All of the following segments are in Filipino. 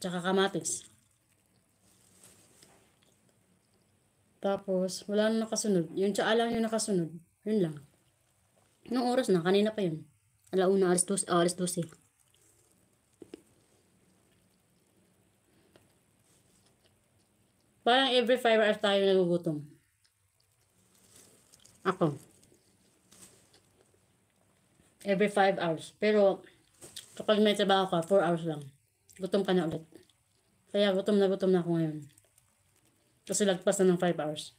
Tsaka kamatis. Tapos, wala na nakasunod. Yung tsaa lang yung nakasunod. Yun lang. Anong oras na? Kanina pa yun. Alauna, alas 12. Oh, alas 12. Parang every 5 hours tayo nagugutom. Ako. Every 5 hours. Pero, kapag may trabaho ka, 4 hours lang. Gutom ka na ulit. Kaya gutom na ako ngayon. Kasi lagpas na ng 5 hours.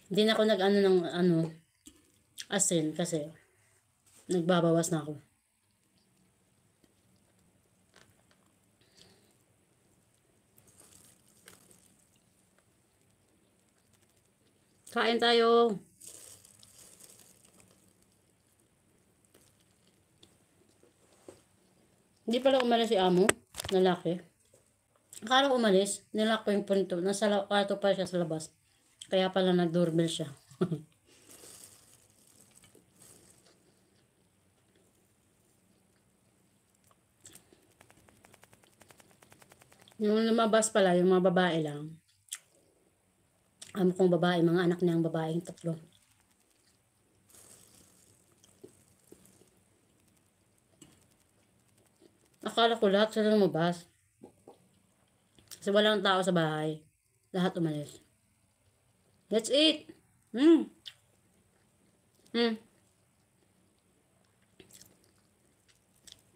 Hindi na ako nag-ano ng asin kasi nagbabawas na ako. Kain tayo. Hindi pala umalis si amo, lalaki. Akala ko umalis, nilak ko yung punto. Nasa kwarto pa siya sa labas. Kaya pala nag-doorbell siya. Yung lumabas pala, yung mga babae lang. Amo kong babae, mga anak niyang babaeng 3. Akala ko lahat sila lumabas. Kasi walang tao sa bahay. Lahat umalis. Let's eat!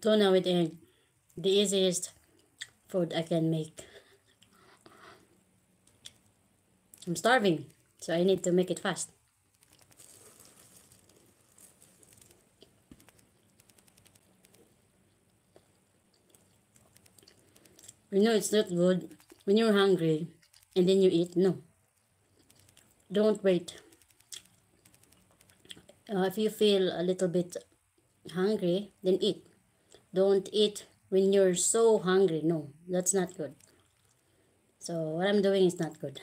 Tuna with egg. The easiest food I can make. I'm starving, so I need to make it fast. You know it's not good when you're hungry and then you eat. No. Don't wait. If you feel a little bit hungry, then eat. Don't eat when you're so hungry. No, that's not good. So what I'm doing is not good.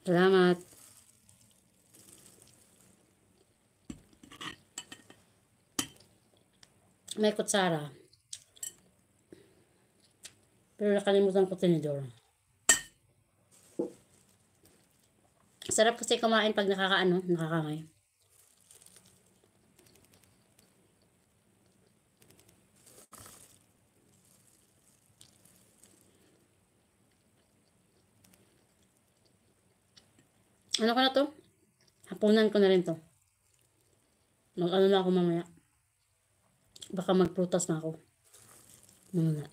Salamat. May kutsara. Pero nakalimutan ko tinidor. Sarap kasi kumain pag nakakamay. Ano ko na to? Hapunan ko na rin to. Mag-ano na ako mamaya. Baka magprutas na ako. Muna.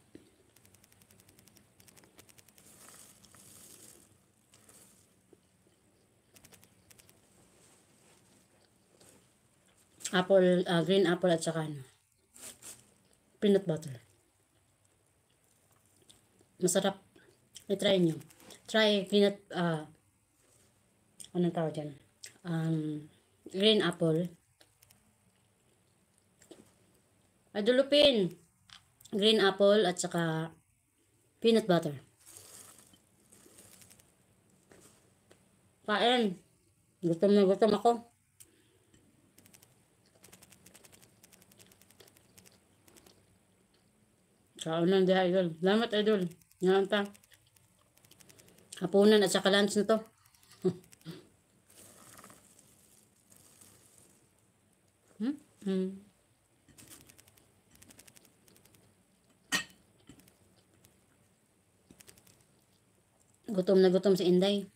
Apple, green apple at saka peanut butter. Masarap. I-try nyo. Try peanut, anong tawag dyan? Green apple. Adulupin. Green apple at saka peanut butter. Kain. Gutom na gutom ako. Kaunan di idol. Salamat idol. Ngayon ta. Hapunan at saka lunch na to. Gutom na gutom si Inday.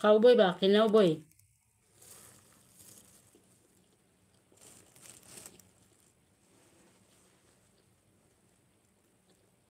Cowboy ba? Kinawboy.